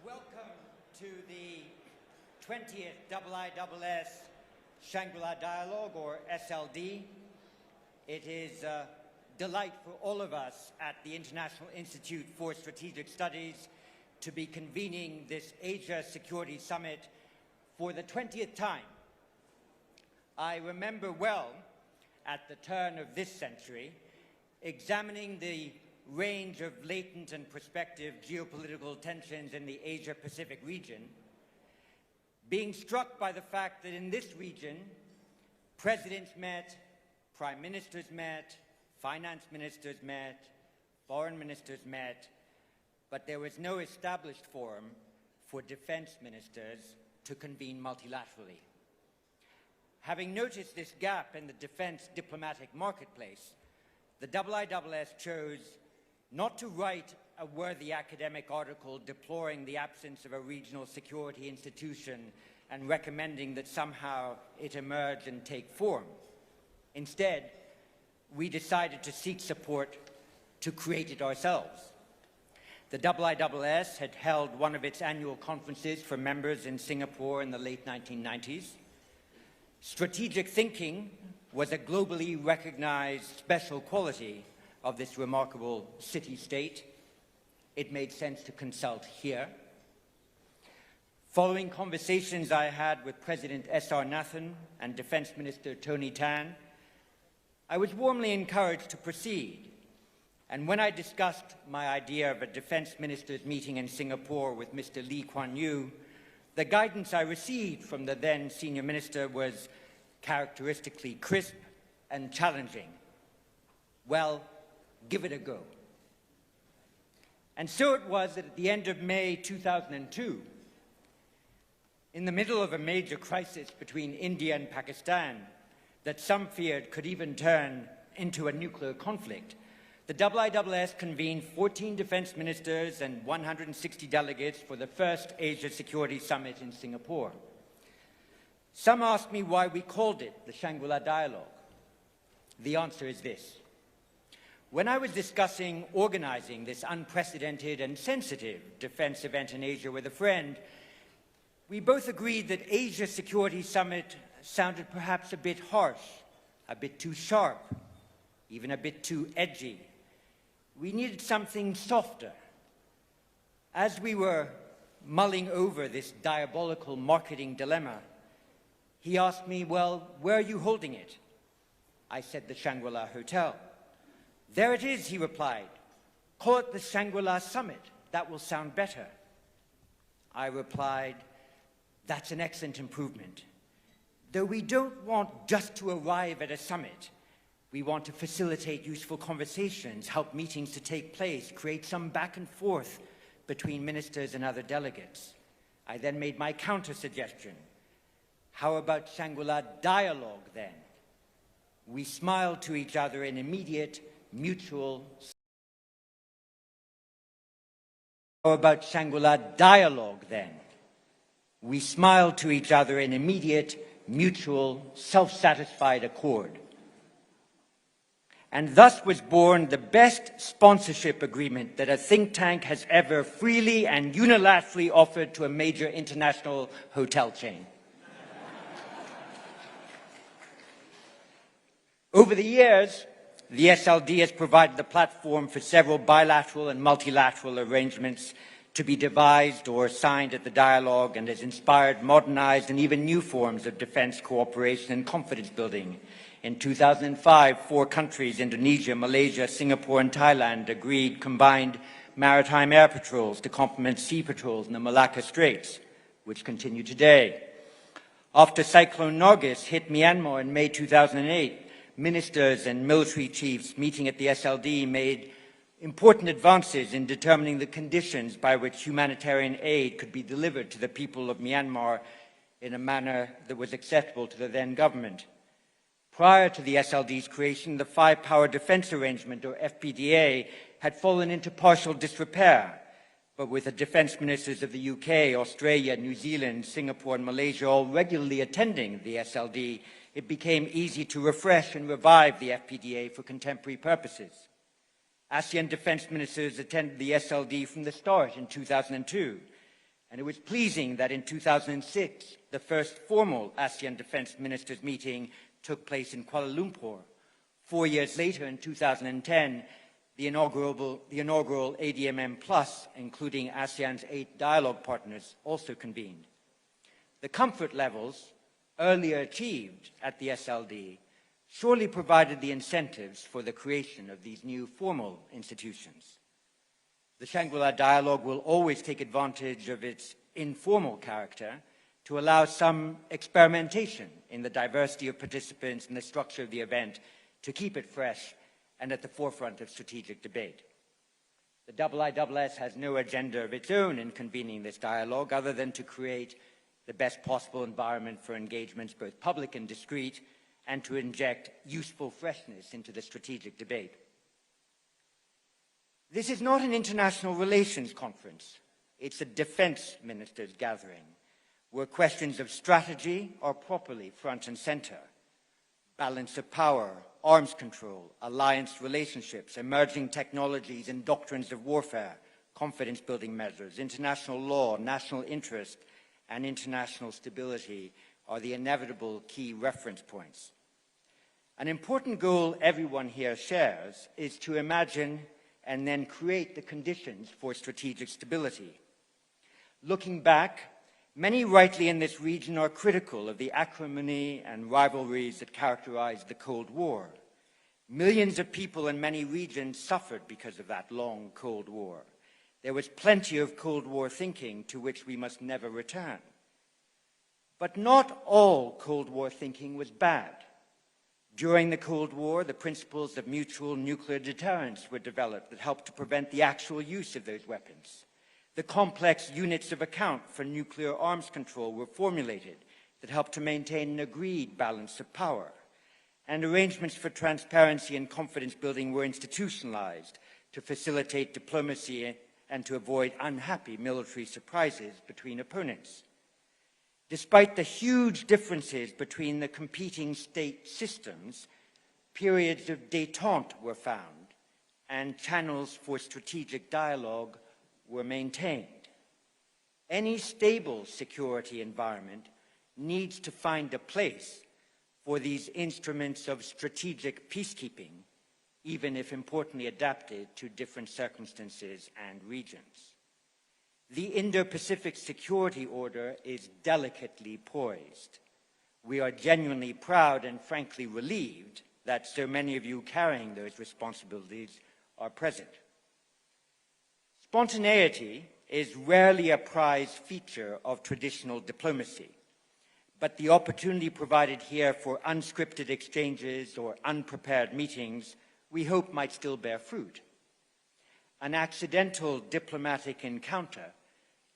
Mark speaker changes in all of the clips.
Speaker 1: Welcome to the 20th IISS Shangri-La Dialogue, or SLD. It is delight for all of us at the International Institute for Strategic Studies to be convening this Asia Security Summit for the 20th time. I remember well, at the turn of this century, examining the range of latent and prospective geopolitical tensions in the Asia-Pacific region, being struck by the fact that in this region, presidents met, prime ministers met, finance ministers met, foreign ministers met, but there was no established forum for defense ministers to convene multilaterally. Having noticed this gap in the defense diplomatic marketplace, the IISS chose not to write a worthy academic article deploring the absence of a regional security institution and recommending that somehow it emerge and take form. Instead, we decided to seek support to create it ourselves. The IISS had held one of its annual conferences for members in Singapore in the late 1990s. Strategic thinking was a globally recognized special quality of this remarkable city-state. It made sense to consult here. Following conversations I had with President S.R. Nathan and Defense Minister Tony Tan, I was warmly encouraged to proceed. And when I discussed my idea of a defense ministers meeting in Singapore with Mr. Lee Kuan Yew, the guidance I received from the then senior minister was characteristically crisp and challenging. Well, give it a go. And so it was that at the end of May 2002, in the middle of a major crisis between India and Pakistan that some feared could even turn into a nuclear conflict, the IISS convened 14 defense ministers and 160 delegates for the first Asia Security Summit in Singapore. Some asked me why we called it the Shangri-La Dialogue. The answer is this. When I was discussing organizing this unprecedented and sensitive defense event in Asia with a friend, we both agreed that Asia Security Summit sounded perhaps a bit harsh, a bit too sharp, even a bit too edgy. We needed something softer. As we were mulling over this diabolical marketing dilemma, he asked me, well, where are you holding it? I said the Shangri-La Hotel. There it is, he replied. Call it the Shangri-La Summit. That will sound better. I replied, that's an excellent improvement. Though we don't want just to arrive at a summit, we want to facilitate useful conversations, help meetings to take place, create some back and forth between ministers and other delegates. I then made my counter-suggestion. How about Shangri-La Dialogue then? We smiled to each other in immediate, mutual. How about Shangri-La Dialogue then? We smiled to each other in immediate, mutual, self-satisfied accord. And thus was born the best sponsorship agreement that a think tank has ever freely and unilaterally offered to a major international hotel chain. Over the years, the SLD has provided the platform for several bilateral and multilateral arrangements to be devised or signed at the dialogue, and has inspired, modernized, and even new forms of defense cooperation and confidence building. In 2005, 4 countries, Indonesia, Malaysia, Singapore, and Thailand, agreed combined maritime air patrols to complement sea patrols in the Malacca Straits, which continue today. After Cyclone Nargis hit Myanmar in May 2008, ministers and military chiefs meeting at the SLD made important advances in determining the conditions by which humanitarian aid could be delivered to the people of Myanmar in a manner that was acceptable to the then government. Prior to the SLD's creation, the Five Power Defense Arrangement, or FPDA, had fallen into partial disrepair, but with the defense ministers of the UK, Australia, New Zealand, Singapore, and Malaysia all regularly attending the SLD, it became easy to refresh and revive the FPDA for contemporary purposes. ASEAN defense ministers attended the SLD from the start in 2002, and it was pleasing that in 2006, the first formal ASEAN defense ministers meeting took place in Kuala Lumpur, 4 years later, in 2010, the inaugural ADMM Plus, including ASEAN's 8 dialogue partners, also convened. The comfort levels earlier achieved at the SLD surely provided the incentives for the creation of these new formal institutions. The Shangri-La Dialogue will always take advantage of its informal character to allow some experimentation in the diversity of participants and the structure of the event to keep it fresh and at the forefront of strategic debate. The IISS has no agenda of its own in convening this dialogue other than to create the best possible environment for engagements, both public and discreet, and to inject useful freshness into the strategic debate. This is not an international relations conference. It's a defense ministers' gathering, where questions of strategy are properly front and center. Balance of power, arms control, alliance relationships, emerging technologies and doctrines of warfare, confidence-building measures, international law, national interest, and international stability are the inevitable key reference points. An important goal everyone here shares is to imagine and then create the conditions for strategic stability. Looking back, many rightly in this region are critical of the acrimony and rivalries that characterized the Cold War. Millions of people in many regions suffered because of that long Cold War. There was plenty of Cold War thinking to which we must never return. But not all Cold War thinking was bad. During the Cold War, the principles of mutual nuclear deterrence were developed that helped to prevent the actual use of those weapons. The complex units of account for nuclear arms control were formulated that helped to maintain an agreed balance of power. And arrangements for transparency and confidence building were institutionalized to facilitate diplomacy and to avoid unhappy military surprises between opponents. Despite the huge differences between the competing state systems, periods of détente were found and channels for strategic dialogue were maintained. Any stable security environment needs to find a place for these instruments of strategic peacekeeping, even if importantly adapted to different circumstances and regions. The Indo-Pacific Security Order is delicately poised. We are genuinely proud and frankly relieved that so many of you carrying those responsibilities are present. Spontaneity is rarely a prized feature of traditional diplomacy, but the opportunity provided here for unscripted exchanges or unprepared meetings, we hope might still bear fruit. An accidental diplomatic encounter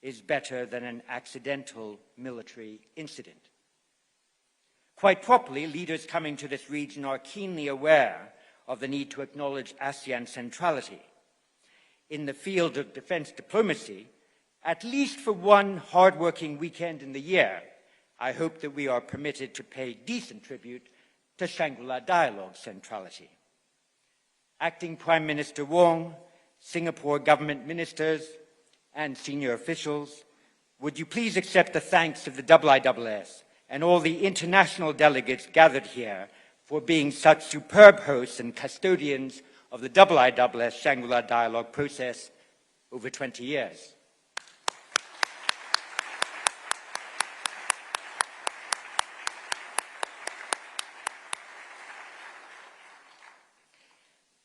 Speaker 1: is better than an accidental military incident. Quite properly, leaders coming to this region are keenly aware of the need to acknowledge ASEAN centrality. In the field of defense diplomacy, at least for one hard-working weekend in the year, I hope that we are permitted to pay decent tribute to Shangri-La Dialogue centrality. Acting Prime Minister Wong, Singapore government ministers, and senior officials, would you please accept the thanks of the IISS and all the international delegates gathered here for being such superb hosts and custodians of the IISS Shangri-La Dialogue process over 20 years.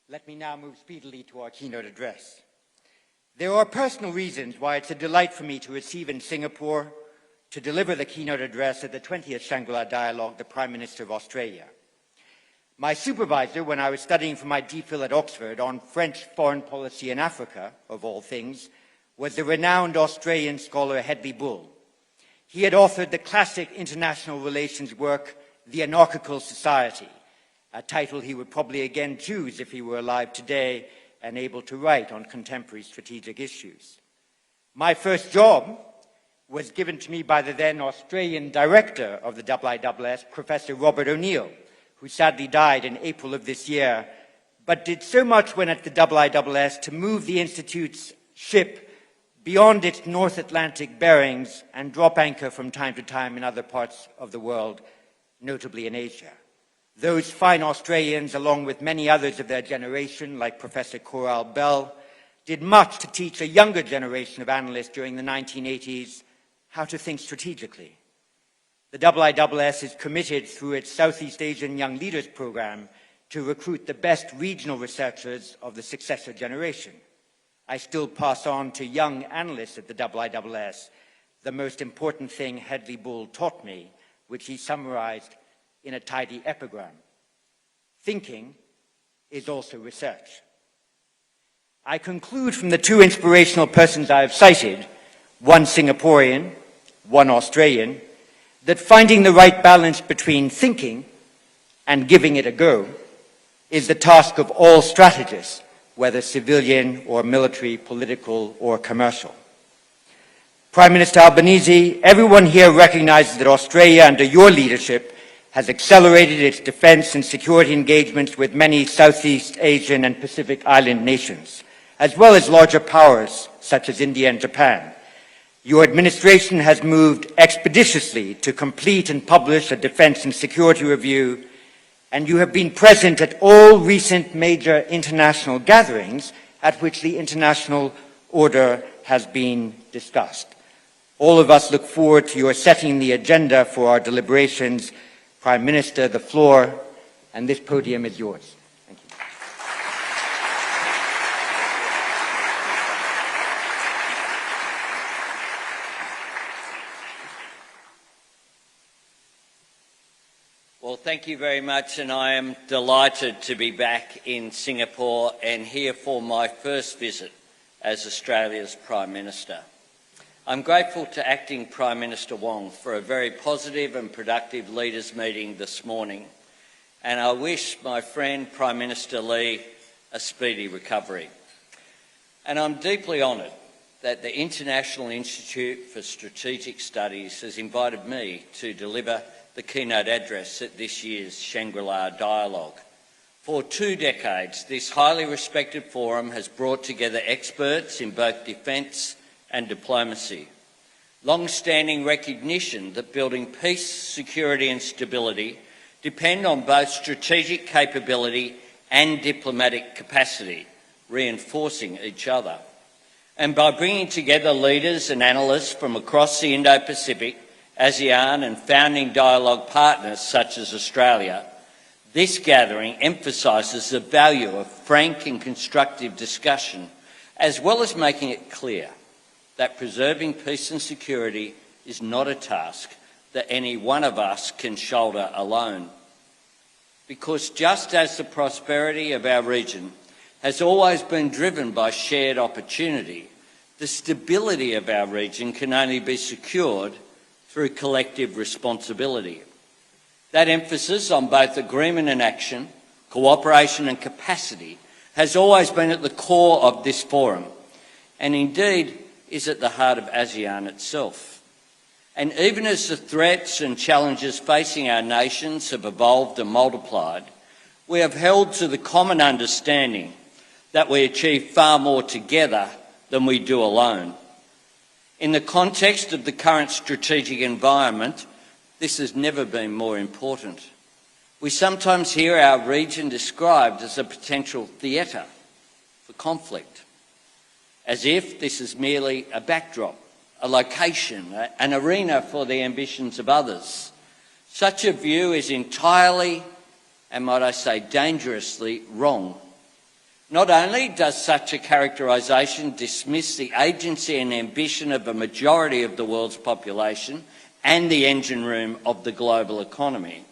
Speaker 1: Let me now move speedily to our keynote address. There are personal reasons why it's a delight for me to receive in Singapore to deliver the keynote address at the 20th Shangri-La Dialogue, the Prime Minister of Australia. My supervisor, when I was studying for my DPhil at Oxford on French foreign policy in Africa, of all things, was the renowned Australian scholar Hedley Bull. He had authored the classic international relations work, The Anarchical Society, a title he would probably again choose if he were alive today and able to write on contemporary strategic issues. My first job was given to me by the then Australian director of the IISS, Professor Robert O'Neill, who sadly died in April of this year, but did so much when at the IISS to move the Institute's ship beyond its North Atlantic bearings and drop anchor from time to time in other parts of the world, notably in Asia. Those fine Australians, along with many others of their generation, like Professor Coral Bell, did much to teach a younger generation of analysts during the 1980s how to think strategically. The IISS is committed through its Southeast Asian Young Leaders Program to recruit the best regional researchers of the successor generation. I still pass on to young analysts at the IISS the most important thing Hedley Bull taught me, which he summarized in a tidy epigram. Thinking is also research. I conclude from the two inspirational persons I have cited, one Singaporean, one Australian, that finding the right balance between thinking and giving it a go is the task of all strategists, whether civilian or military, political or commercial. Prime Minister Albanese, everyone here recognizes that Australia, under your leadership, has accelerated its defense and security engagements with many Southeast Asian and Pacific Island nations, as well as larger powers such as India and Japan. Your administration has moved expeditiously to complete and publish a defense and security review, and you have been present at all recent major international gatherings at which the international order has been discussed. All of us look forward to your setting the agenda for our deliberations. Prime Minister, the floor and this podium is yours. Thank you.
Speaker 2: Well, thank you very much, and I am delighted to be back in Singapore and here for my first visit as Australia's Prime Minister. I'm grateful to Acting Prime Minister Wong for a very positive and productive leaders' meeting this morning, and I wish my friend Prime Minister Lee a speedy recovery. And I'm deeply honoured that the International Institute for Strategic Studies has invited me to deliver the keynote address at this year's Shangri-La Dialogue. For 2 decades, this highly respected forum has brought together experts in both defence and diplomacy. Long-standing recognition that building peace, security and stability depend on both strategic capability and diplomatic capacity, reinforcing each other. And by bringing together leaders and analysts from across the Indo-Pacific, ASEAN and founding dialogue partners such as Australia, this gathering emphasises the value of frank and constructive discussion, as well as making it clear that preserving peace and security is not a task that any one of us can shoulder alone. Because just as the prosperity of our region has always been driven by shared opportunity, the stability of our region can only be secured through collective responsibility. That emphasis on both agreement and action, cooperation and capacity has always been at the core of this forum, and indeed is at the heart of ASEAN itself. And even as the threats and challenges facing our nations have evolved and multiplied, we have held to the common understanding that we achieve far more together than we do alone. In the context of the current strategic environment, this has never been more important. We sometimes hear our region described as a potential theatre for conflict, as if this is merely a backdrop, a location, an arena for the ambitions of others. Such a view is entirely, and might I say dangerously, wrong. Not only does such a characterisation dismiss the agency and ambition of a majority of the world's population and the engine room of the global economy,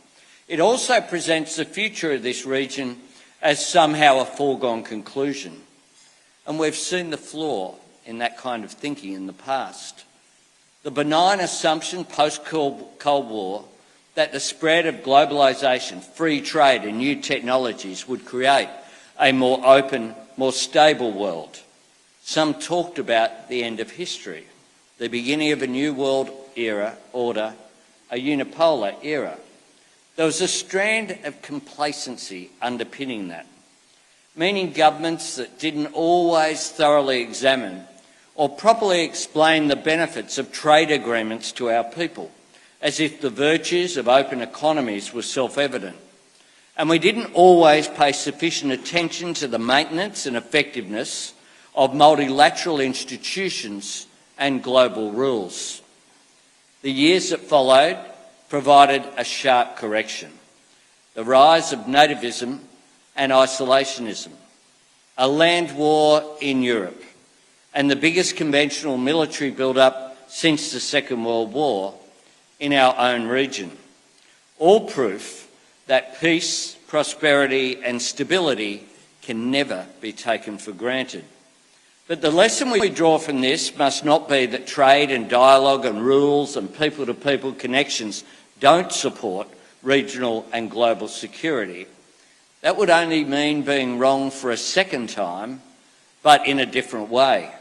Speaker 2: it also presents the future of this region as somehow a foregone conclusion. And we've seen the flaw in that kind of thinking in the past. The benign assumption post-Cold War that the spread of globalisation, free trade and new technologies would create a more open, more stable world. Some talked about the end of history, the beginning of a new world order, a unipolar era. There was a strand of complacency underpinning that, meaning governments that didn't always thoroughly examine or properly explain the benefits of trade agreements to our people, as if the virtues of open economies were self-evident. And we didn't always pay sufficient attention to the maintenance and effectiveness of multilateral institutions and global rules. The years that followed provided a sharp correction. The rise of nativism and isolationism, a land war in Europe, and the biggest conventional military build-up since the Second World War in our own region. All proof that peace, prosperity and stability can never be taken for granted. But the lesson we draw from this must not be that trade and dialogue and rules and people-to-people connections don't support regional and global security. That would only mean being wrong for a second time, but in a different way.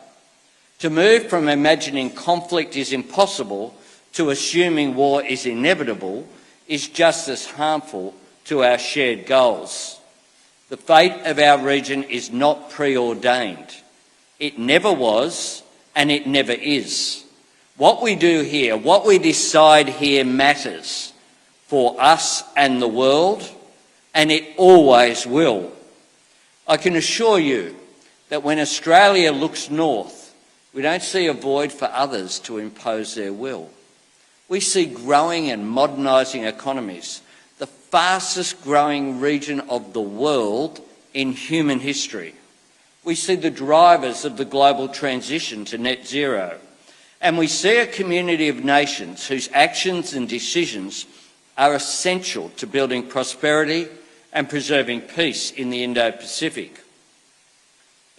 Speaker 2: To move from imagining conflict is impossible to assuming war is inevitable is just as harmful to our shared goals. The fate of our region is not preordained. It never was, and it never is. What we do here, what we decide here matters for us and the world, and it always will. I can assure you that when Australia looks north, we don't see a void for others to impose their will. We see growing and modernising economies, the fastest growing region of the world in human history. We see the drivers of the global transition to net zero. And we see a community of nations whose actions and decisions are essential to building prosperity and preserving peace in the Indo-Pacific.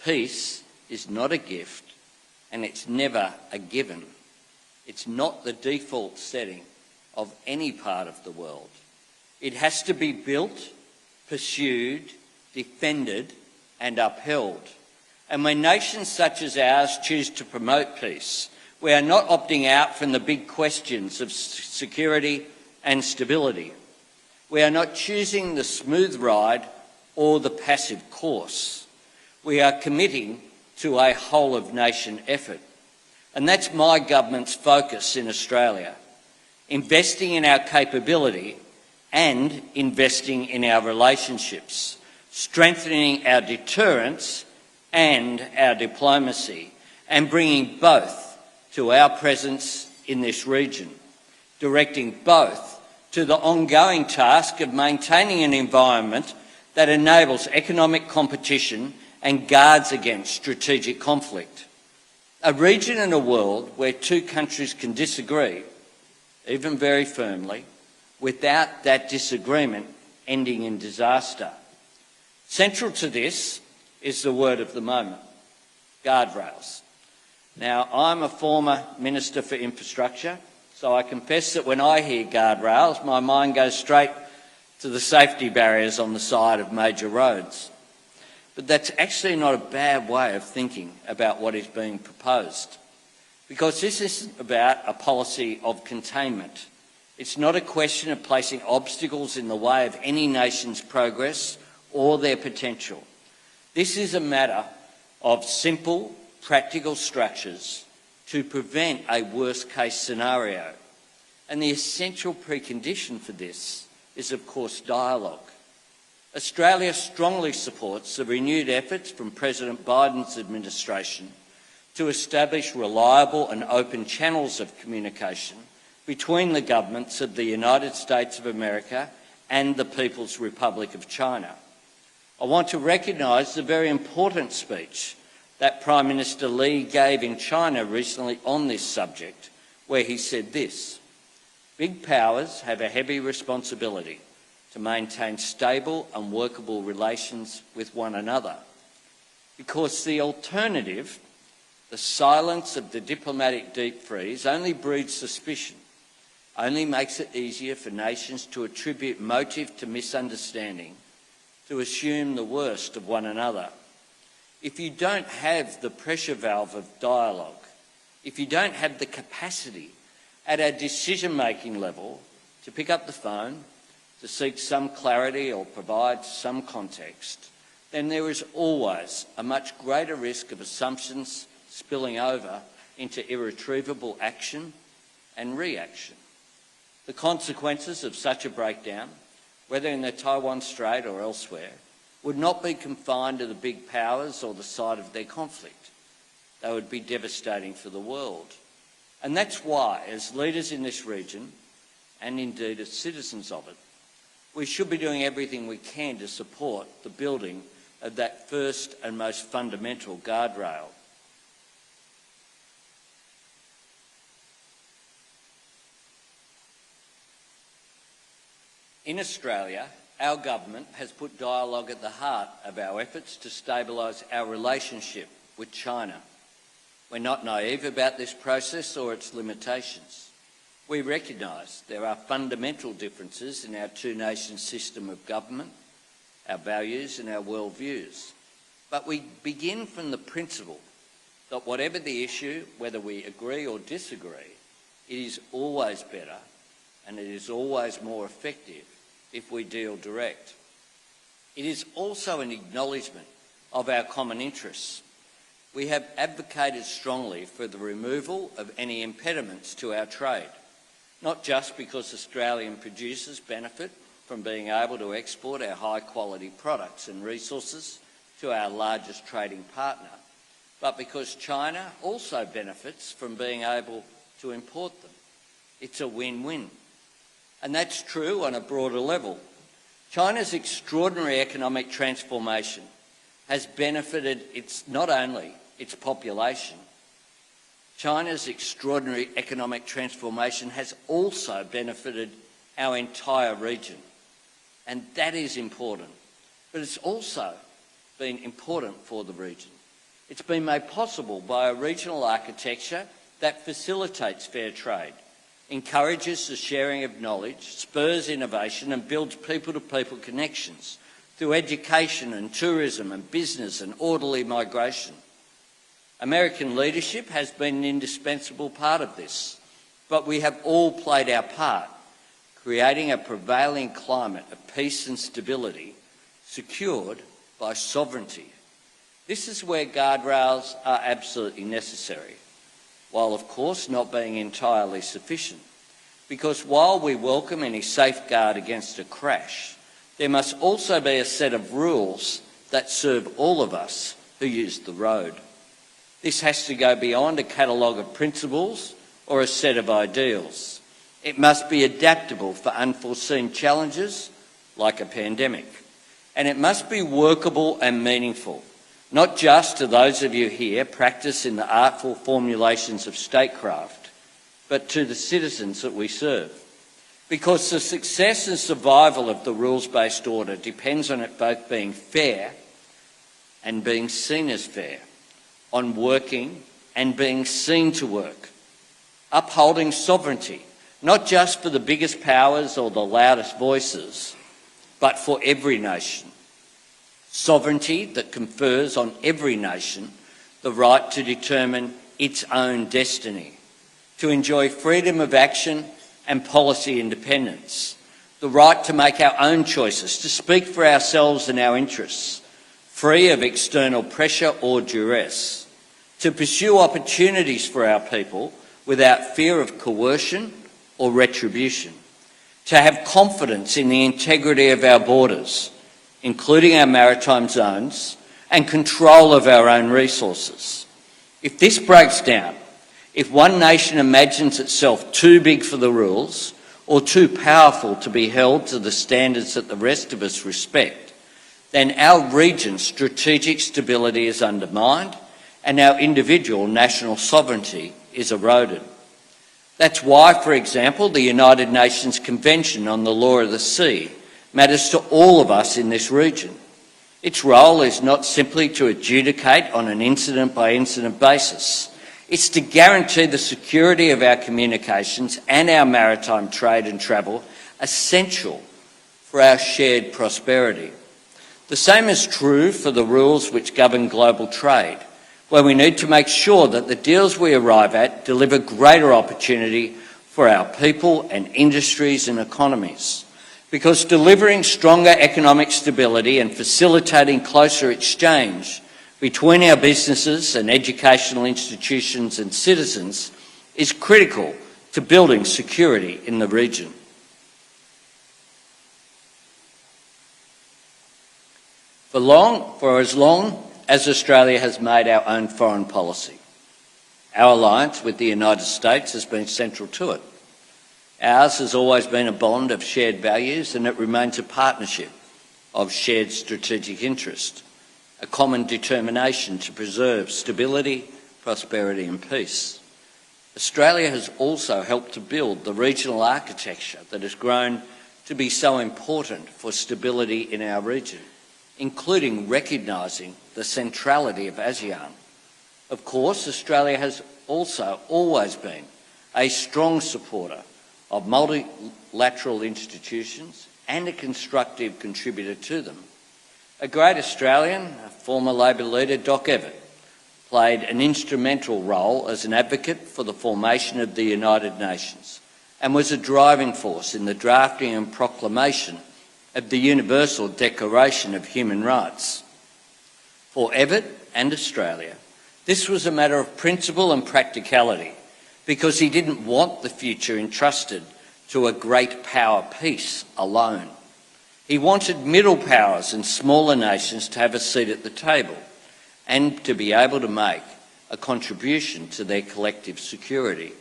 Speaker 2: Peace is not a gift, and it's never a given. It's not the default setting of any part of the world. It has to be built, pursued, defended and upheld. And when nations such as ours choose to promote peace, we are not opting out from the big questions of security and stability. We are not choosing the smooth ride or the passive course. We are committing to a whole-of-nation effort. And that's my government's focus in Australia, investing in our capability and investing in our relationships, strengthening our deterrence and our diplomacy, and bringing both to our presence in this region, directing both to the ongoing task of maintaining an environment that enables economic competition and guards against strategic conflict. A region and a world where two countries can disagree, even very firmly, without that disagreement ending in disaster. Central to this is the word of the moment, guardrails. Now, I'm a former Minister for Infrastructure, so I confess that when I hear guardrails, my mind goes straight to the safety barriers on the side of major roads. But that's actually not a bad way of thinking about what is being proposed, because this isn't about a policy of containment. It's not a question of placing obstacles in the way of any nation's progress or their potential. This is a matter of simple, practical structures to prevent a worst-case scenario. And the essential precondition for this is, of course, dialogue. Australia strongly supports the renewed efforts from President Biden's administration to establish reliable and open channels of communication between the governments of the United States of America and the People's Republic of China. I want to recognise the very important speech that Prime Minister Li gave in China recently on this subject, where he said this: "Big powers have a heavy responsibility to maintain stable and workable relations with one another, because the alternative, the silence of the diplomatic deep freeze, only breeds suspicion, only makes it easier for nations to attribute motive to misunderstanding, to assume the worst of one another. If you don't have the pressure valve of dialogue, if you don't have the capacity at a decision-making level to pick up the phone, to seek some clarity or provide some context, then there is always a much greater risk of assumptions spilling over into irretrievable action and reaction. The consequences of such a breakdown whether in the Taiwan Strait or elsewhere, would not be confined to the big powers or the site of their conflict. They would be devastating for the world. And that's why, as leaders in this region, and indeed as citizens of it, we should be doing everything we can to support the building of that first and most fundamental guardrail. In Australia, our government has put dialogue at the heart of our efforts to stabilise our relationship with China. We're not naive about this process or its limitations. We recognise there are fundamental differences in our two-nation system of government, our values and our worldviews. But we begin from the principle that whatever the issue, whether we agree or disagree, it is always better and it is always more effective if we deal direct. It is also an acknowledgement of our common interests. We have advocated strongly for the removal of any impediments to our trade, not just because Australian producers benefit from being able to export our high-quality products and resources to our largest trading partner, but because China also benefits from being able to import them. It's a win-win. And that's true on a broader level. China's extraordinary economic transformation has benefited not only its population, China's extraordinary economic transformation has also benefited our entire region. And that is important. But it's also been important for the region. It's been made possible by a regional architecture that facilitates fair trade, encourages the sharing of knowledge, spurs innovation and builds people-to-people connections through education and tourism and business and orderly migration. American leadership has been an indispensable part of this, but we have all played our part, creating a prevailing climate of peace and stability secured by sovereignty. This is where guardrails are absolutely necessary, while of course not being entirely sufficient. Because while we welcome any safeguard against a crash, there must also be a set of rules that serve all of us who use the road. This has to go beyond a catalogue of principles or a set of ideals. It must be adaptable for unforeseen challenges like a pandemic. And it must be workable and meaningful, not just to those of you here practicing the artful formulations of statecraft, but to the citizens that we serve. Because the success and survival of the rules-based order depends on it both being fair and being seen as fair, on working and being seen to work, upholding sovereignty, not just for the biggest powers or the loudest voices, but for every nation. Sovereignty that confers on every nation the right to determine its own destiny, to enjoy freedom of action and policy independence, the right to make our own choices, to speak for ourselves and our interests, free of external pressure or duress, to pursue opportunities for our people without fear of coercion or retribution, to have confidence in the integrity of our borders, including our maritime zones, and control of our own resources. If this breaks down, if one nation imagines itself too big for the rules or too powerful to be held to the standards that the rest of us respect, then our region's strategic stability is undermined and our individual national sovereignty is eroded. That's why, for example, the United Nations Convention on the Law of the Sea matters to all of us in this region. Its role is not simply to adjudicate on an incident-by-incident basis. It's to guarantee the security of our communications and our maritime trade and travel, essential for our shared prosperity. The same is true for the rules which govern global trade, where we need to make sure that the deals we arrive at deliver greater opportunity for our people and industries and economies. Because delivering stronger economic stability and facilitating closer exchange between our businesses and educational institutions and citizens is critical to building security in the region. for as long as Australia has made our own foreign policy. Our alliance with the United States has been central to it. Ours has always been a bond of shared values, and it remains a partnership of shared strategic interest, a common determination to preserve stability, prosperity and peace. Australia has also helped to build the regional architecture that has grown to be so important for stability in our region, including recognising the centrality of ASEAN. Of course, Australia has also always been a strong supporter of multilateral institutions and a constructive contributor to them. A great Australian, former Labor leader Doc Evatt, played an instrumental role as an advocate for the formation of the United Nations and was a driving force in the drafting and proclamation of the Universal Declaration of Human Rights. For Evatt and Australia, this was a matter of principle and practicality, because he didn't want the future entrusted to a great power piece alone. He wanted middle powers and smaller nations to have a seat at the table and to be able to make a contribution to their collective security.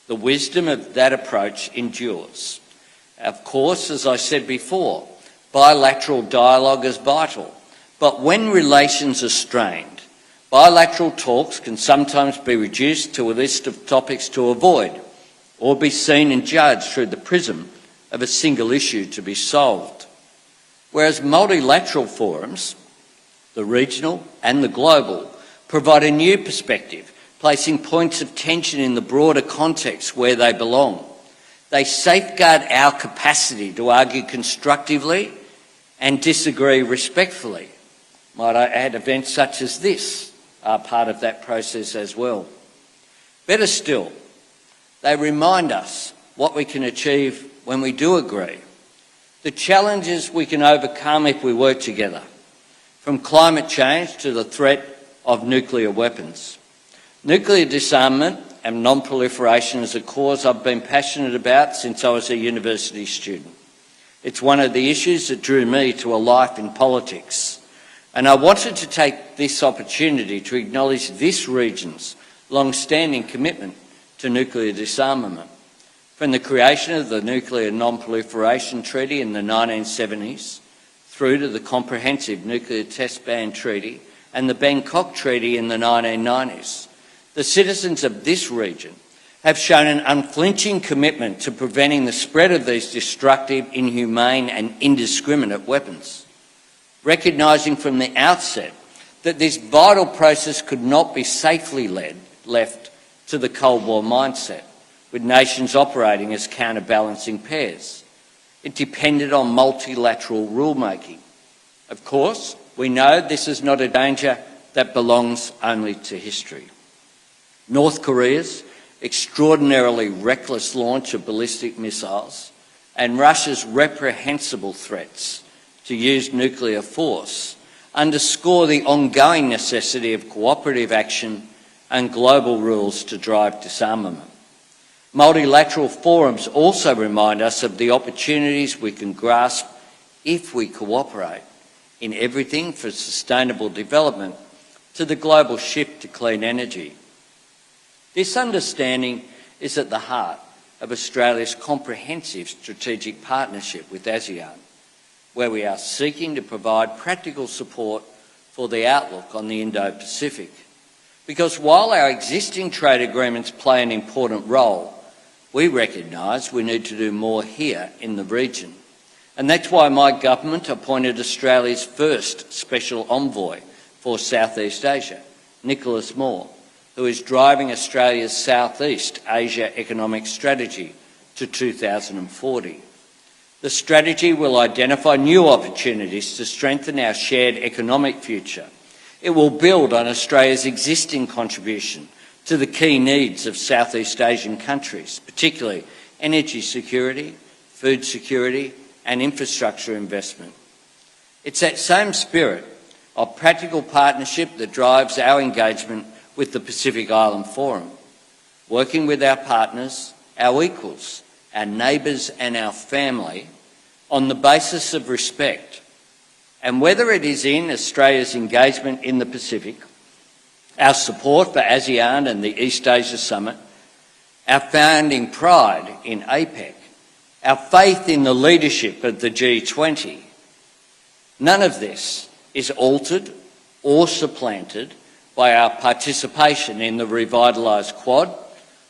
Speaker 2: The wisdom of that approach endures. Of course, as I said before, bilateral dialogue is vital, but when relations are strained, bilateral talks can sometimes be reduced to a list of topics to avoid, or be seen and judged through the prism of a single issue to be solved. Whereas multilateral forums, the regional and the global, provide a new perspective, placing points of tension in the broader context where they belong. They safeguard our capacity to argue constructively and disagree respectfully. Might I add, events such as this are part of that process as well. Better still, they remind us what we can achieve when we do agree, the challenges we can overcome if we work together, from climate change to the threat of nuclear weapons. Nuclear disarmament and non-proliferation is a cause I've been passionate about since I was a university student. It's one of the issues that drew me to a life in politics. And I wanted to take this opportunity to acknowledge this region's long-standing commitment to nuclear disarmament. From the creation of the Nuclear Non-Proliferation Treaty in the 1970s, through to the Comprehensive Nuclear Test Ban Treaty and the Bangkok Treaty in the 1990s, the citizens of this region have shown an unflinching commitment to preventing the spread of these destructive, inhumane and indiscriminate weapons, recognising from the outset that this vital process could not be safely left to the Cold War mindset, with nations operating as counterbalancing pairs. It depended on multilateral rulemaking. Of course, we know this is not a danger that belongs only to history. North Korea's extraordinarily reckless launch of ballistic missiles and Russia's reprehensible threats to use nuclear force underscore the ongoing necessity of cooperative action and global rules to drive disarmament. Multilateral forums also remind us of the opportunities we can grasp if we cooperate in everything from sustainable development to the global shift to clean energy. This understanding is at the heart of Australia's comprehensive strategic partnership with ASEAN, where we are seeking to provide practical support for the outlook on the Indo-Pacific. Because while our existing trade agreements play an important role, we recognise we need to do more here in the region. And that's why my government appointed Australia's first Special Envoy for Southeast Asia, Nicholas Moore, who is driving Australia's Southeast Asia economic strategy to 2040. The strategy will identify new opportunities to strengthen our shared economic future. It will build on Australia's existing contribution to the key needs of Southeast Asian countries, particularly energy security, food security and infrastructure investment. It's that same spirit of practical partnership that drives our engagement with the Pacific Island Forum, working with our partners, our equals, our neighbours and our family on the basis of respect And whether it is in Australia's engagement in the Pacific, our support for ASEAN and the East Asia Summit, our founding pride in APEC, our faith in the leadership of the G20, none of this is altered or supplanted by our participation in the revitalised Quad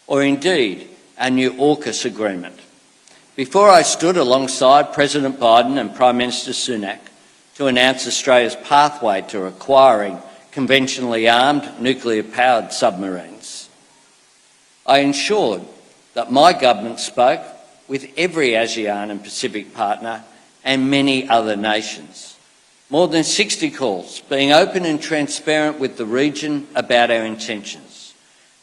Speaker 2: or indeed our new AUKUS agreement. Before I stood alongside President Biden and Prime Minister Sunak to announce Australia's pathway to acquiring conventionally armed nuclear-powered submarines, I ensured that my government spoke with every ASEAN and Pacific partner and many other nations. More than 60 calls, being open and transparent with the region about our intentions,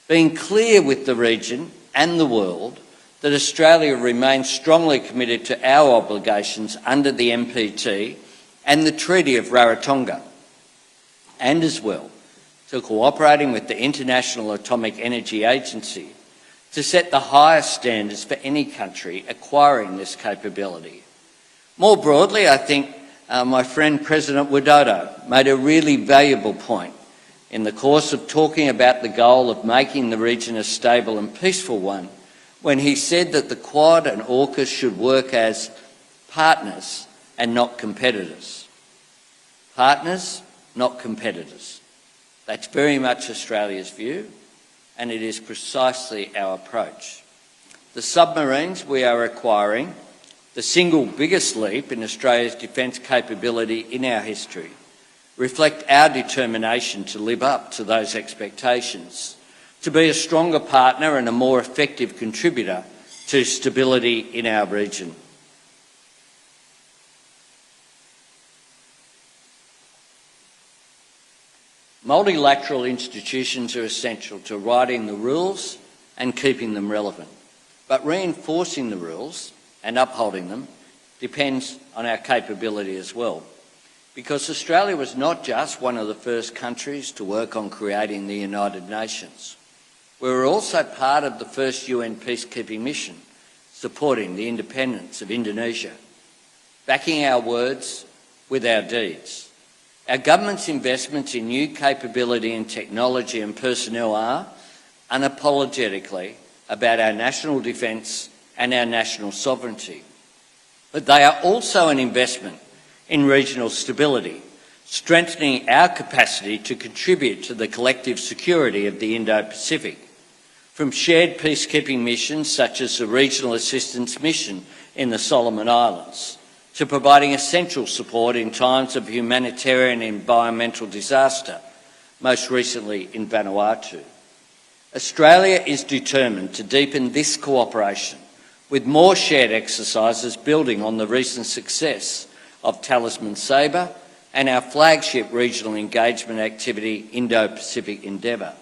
Speaker 2: being clear with the region and the world that Australia remains strongly committed to our obligations under the NPT and the Treaty of Rarotonga, and as well to cooperating with the International Atomic Energy Agency to set the highest standards for any country acquiring this capability. More broadly, I think my friend President Widodo made a really valuable point in the course of talking about the goal of making the region a stable and peaceful one when he said that the Quad and AUKUS should work as partners and not competitors. Partners, not competitors. That's very much Australia's view, and it is precisely our approach. The submarines we are acquiring, the single biggest leap in Australia's defence capability in our history, reflect our determination to live up to those expectations, to be a stronger partner and a more effective contributor to stability in our region. Multilateral institutions are essential to writing the rules and keeping them relevant, but reinforcing the rules and upholding them depends on our capability as well. Because Australia was not just one of the first countries to work on creating the United Nations. We were also part of the first UN peacekeeping mission, supporting the independence of Indonesia, backing our words with our deeds. Our government's investments in new capability and technology and personnel are unapologetically about our national defence and our national sovereignty. But they are also an investment in regional stability, strengthening our capacity to contribute to the collective security of the Indo-Pacific, from shared peacekeeping missions such as the Regional Assistance Mission in the Solomon Islands, to providing essential support in times of humanitarian and environmental disaster, most recently in Vanuatu. Australia is determined to deepen this cooperation with more shared exercises building on the recent success of Talisman Sabre and our flagship regional engagement activity, Indo-Pacific Endeavour.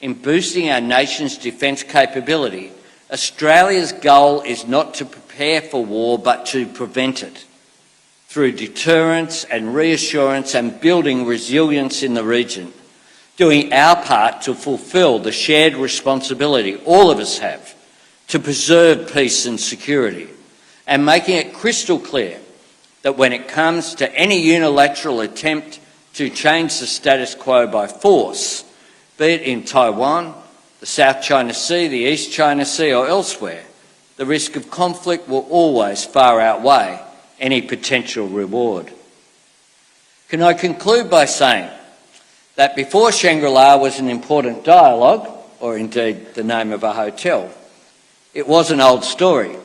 Speaker 2: In boosting our nation's defence capability, Australia's goal is not to prepare for war but to prevent it through deterrence and reassurance and building resilience in the region, doing our part to fulfil the shared responsibility all of us have to preserve peace and security, and making it crystal clear that when it comes to any unilateral attempt to change the status quo by force, be it in Taiwan, the South China Sea, the East China Sea or elsewhere, the risk of conflict will always far outweigh any potential reward. Can I conclude by saying that before Shangri-La was an important dialogue, or indeed the name of a hotel, it was an old story.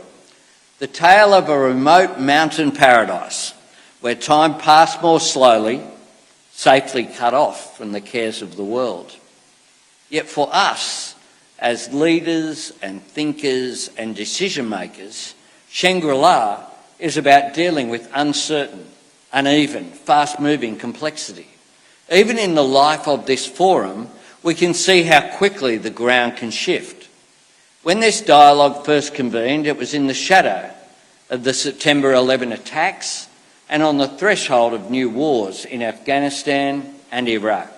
Speaker 2: The tale of a remote mountain paradise where time passed more slowly, safely cut off from the cares of the world. Yet for us, as leaders and thinkers and decision makers, Shangri-La is about dealing with uncertain, uneven, fast-moving complexity. Even in the life of this forum, we can see how quickly the ground can shift. When this dialogue first convened, it was in the shadow of the September 11 attacks and on the threshold of new wars in Afghanistan and Iraq.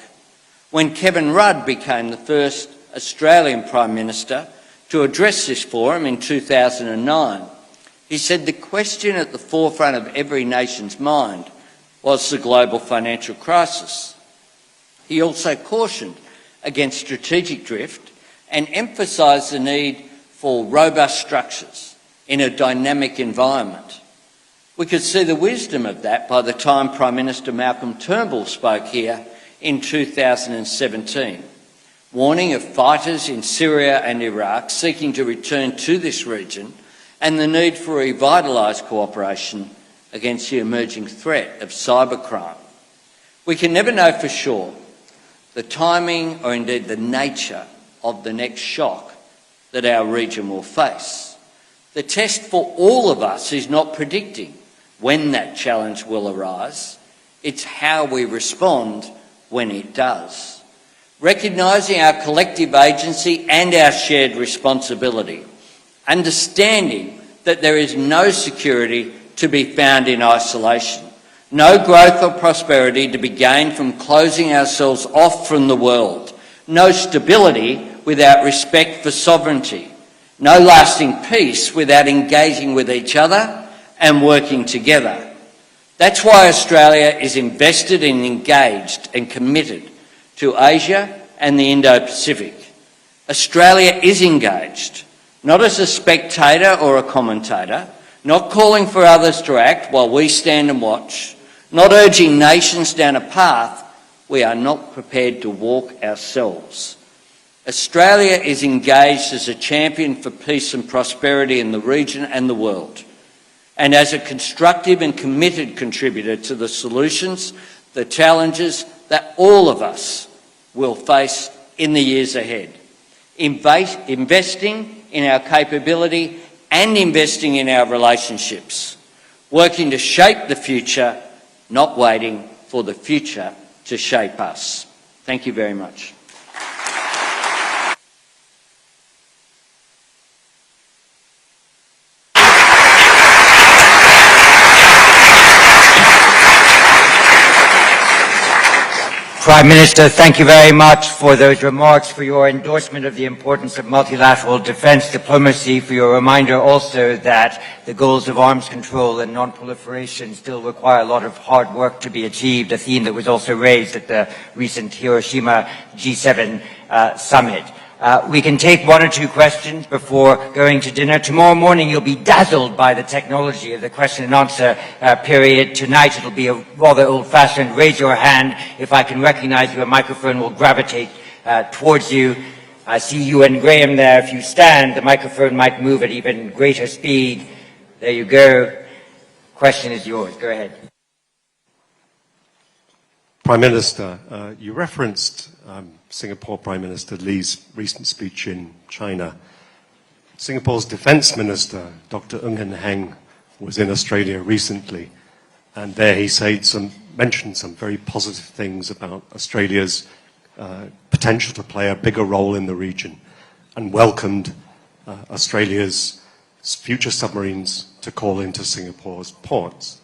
Speaker 2: When Kevin Rudd became the first Australian Prime Minister to address this forum in 2009, he said the question at the forefront of every nation's mind was the global financial crisis. He also cautioned against strategic drift and emphasised the need for robust structures in a dynamic environment. We could see the wisdom of that by the time Prime Minister Malcolm Turnbull spoke here in 2017, warning of fighters in Syria and Iraq seeking to return to this region and the need for revitalised cooperation against the emerging threat of cybercrime. We can never know for sure the timing or indeed the nature of the next shock that our region will face. The test for all of us is not predicting when that challenge will arise, it's how we respond when it does. Recognising our collective agency and our shared responsibility, understanding that there is no security to be found in isolation, no growth or prosperity to be gained from closing ourselves off from the world, no stability without respect for sovereignty, no lasting peace without engaging with each other and working together. That's why Australia is invested and engaged and committed to Asia and the Indo-Pacific. Australia is engaged, not as a spectator or a commentator, not calling for others to act while we stand and watch, not urging nations down a path we are not prepared to walk ourselves. Australia is engaged as a champion for peace and prosperity in the region and the world, and as a constructive and committed contributor to the solutions, the challenges that all of us will face in the years ahead. Investing in our capability and investing in our relationships, working to shape the future, not waiting for the future to shape us. Thank you very much.
Speaker 1: Prime Minister, thank you very much for those remarks, for your endorsement of the importance of multilateral defence diplomacy, for your reminder also that the goals of arms control and non-proliferation still require a lot of hard work to be achieved, a theme that was also raised at the recent Hiroshima G7 summit. We can take one or two questions before going to dinner. Tomorrow morning you'll be dazzled by the technology of the question and answer period. Tonight it'll be a rather old-fashioned raise your hand. If I can recognize you, a microphone will gravitate towards you. I see you and Graham there. If you stand, the microphone might move at even greater speed. There you go. Question is yours. Go ahead.
Speaker 3: Prime Minister, you referenced Singapore Prime Minister Lee's recent speech in China. Singapore's Defence Minister, Dr. Ng Eng Hen, was in Australia recently, and there he mentioned some very positive things about Australia's potential to play a bigger role in the region, and welcomed Australia's future submarines to call into Singapore's ports.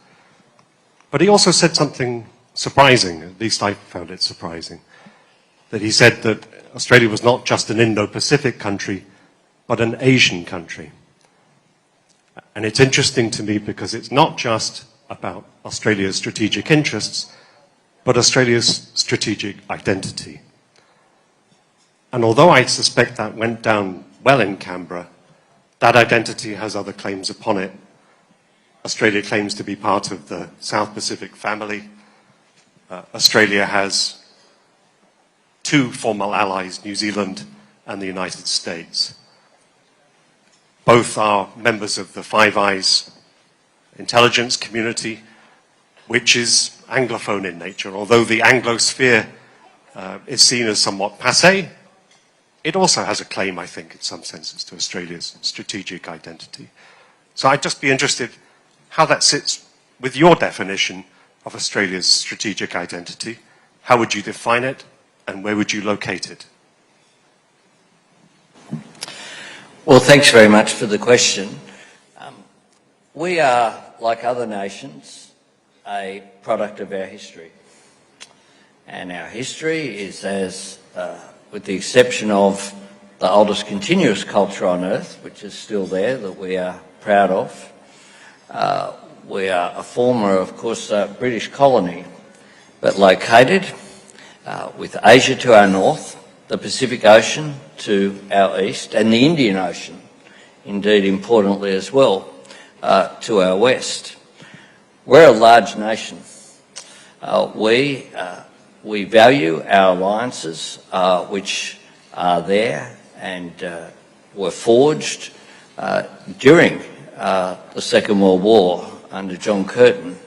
Speaker 3: But he also said something surprising, at least I found it surprising, that he said that Australia was not just an Indo-Pacific country, but an Asian country. And it's interesting to me because it's not just about Australia's strategic interests, but Australia's strategic identity. And although I suspect that went down well in Canberra, that identity has other claims upon it. Australia claims to be part of the South Pacific family. Australia has two formal allies, New Zealand and the United States. Both are members of the Five Eyes intelligence community, which is Anglophone in nature. Although the Anglosphere is seen as somewhat passé, it also has a claim, I think, in some senses, to Australia's strategic identity. So I'd just be interested how that sits with your definition of Australia's strategic identity. How would you define it, and where would you locate it?
Speaker 2: Well, thanks very much for the question. We are, like other nations, a product of our history. And our history is with the exception of the oldest continuous culture on earth, which is still there, that we are proud of, We are a former, of course, British colony, but located with Asia to our north, the Pacific Ocean to our east, and the Indian Ocean, indeed importantly as well, to our west. We're a large nation. We value our alliances, which are there and were forged during the Second World War under John Curtin.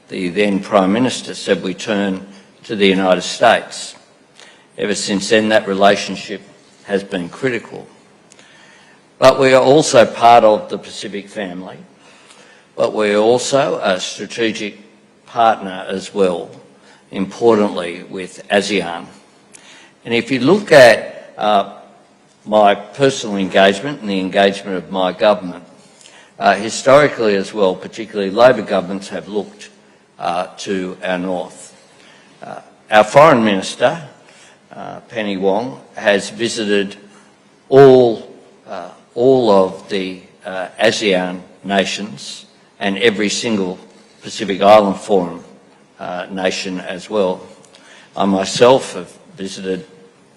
Speaker 2: The then Prime Minister said we turn to the United States. Ever since then, that relationship has been critical. But we are also part of the Pacific family, but we're also a strategic partner as well, importantly with ASEAN. And if you look at my personal engagement and the engagement of my government, historically as well, particularly Labor governments have looked to our north. Our Foreign Minister, Penny Wong, has visited all of the ASEAN nations and every single Pacific Island Forum nation as well. I myself have visited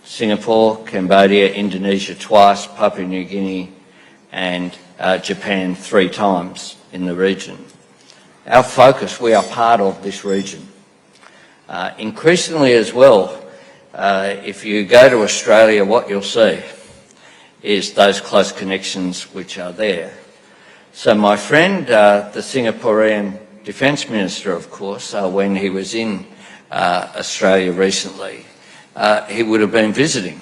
Speaker 2: Singapore, Cambodia, Indonesia twice, Papua New Guinea and Japan 3 times in the region. Our focus, we are part of this region. Increasingly as well, if you go to Australia, what you'll see is those close connections which are there. So my friend, the Singaporean Defence Minister, of course, when he was in Australia recently, he would have been visiting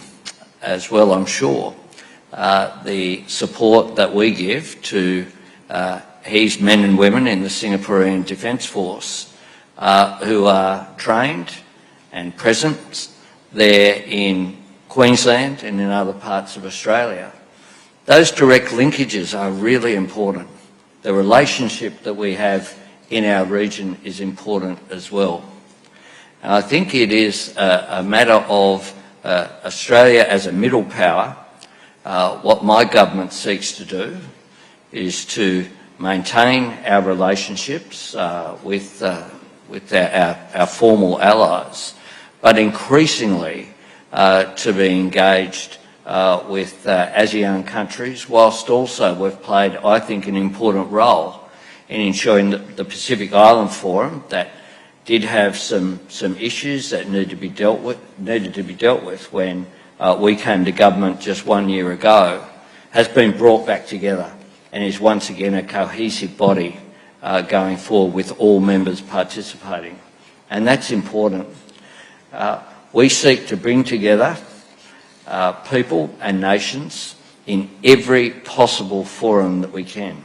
Speaker 2: as well, I'm sure, the support that we give to his men and women in the Singaporean Defence Force who are trained and present there in Queensland and in other parts of Australia. Those direct linkages are really important. The relationship that we have in our region is important as well. And I think it is a matter of Australia as a middle power. What my government seeks to do is to maintain our relationships with our formal allies, but increasingly to be engaged with ASEAN countries, whilst also we've played, I think, an important role in ensuring that the Pacific Island Forum, that did have some issues that needed to be dealt with when we came to government just 1 year ago, has been brought back together and is once again a cohesive body going forward with all members participating. And that's important. We seek to bring together people and nations in every possible forum that we can.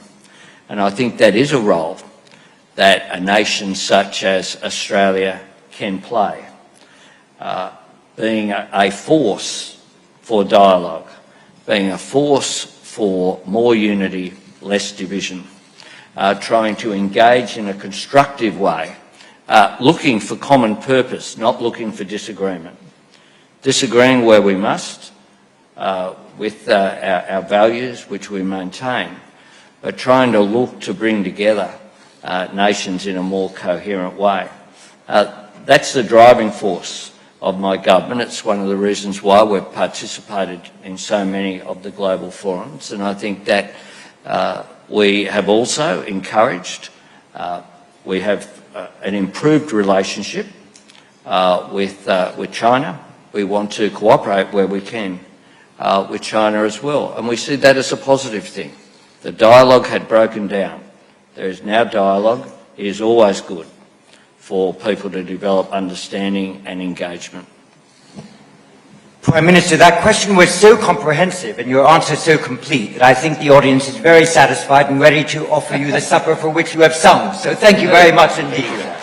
Speaker 2: And I think that is a role that a nation such as Australia can play, being a force for dialogue, being a force for more unity, less division, trying to engage in a constructive way, looking for common purpose, not looking for disagreement. Disagreeing where we must with our values, which we maintain, but trying to look to bring together nations in a more coherent way. That's the driving force of my government. It's one of the reasons why we've participated in so many of the global forums, and I think that we have also encouraged, we have an improved relationship with China. We want to cooperate where we can with China as well, and we see that as a positive thing. The dialogue had broken down. There is now dialogue. It is always good for people to develop understanding and engagement.
Speaker 1: Prime Minister, that question was so comprehensive and your answer so complete that I think the audience is very satisfied and ready to offer you the supper for which you have sung. So thank you very much indeed.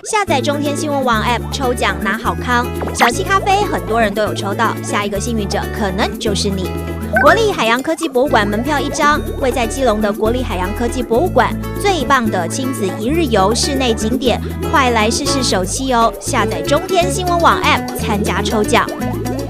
Speaker 4: 下載中天新聞網 App 抽獎拿好康，小七咖啡很多人都有抽到，下一個幸運者可能就是你。國立海洋科技博物館門票1張，位在基隆的國立海洋科技博物館，最棒的親子一日遊室內景點，快來試試手氣哦！下載中天新聞網 App 參加抽獎。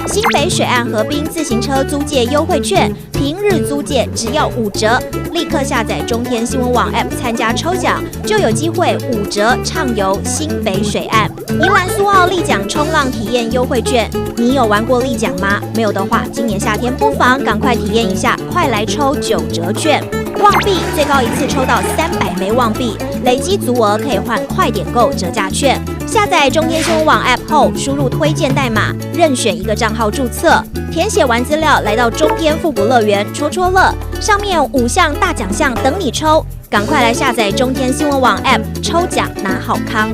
Speaker 4: 新北水岸河濱自行車租借優惠券，平日租借只要5折，立刻下載中天新聞網 App 參加抽獎，就有機會5折暢遊新北水岸。宜蘭蘇澳立槳衝浪體驗優惠券，你有玩過立槳嗎？沒有的話，今年夏天不妨趕快體驗一下，快來抽9折券。旺幣最高一次抽到300枚旺幣，累積足額可以換快點購折價券。下載中天新聞網 App 後，輸入推薦代碼，任選一個賬號註冊，填寫完資料，來到中天復古樂園戳戳樂，上面有5項大獎項等你抽，趕快來下載中天新聞網 App 抽獎拿好康。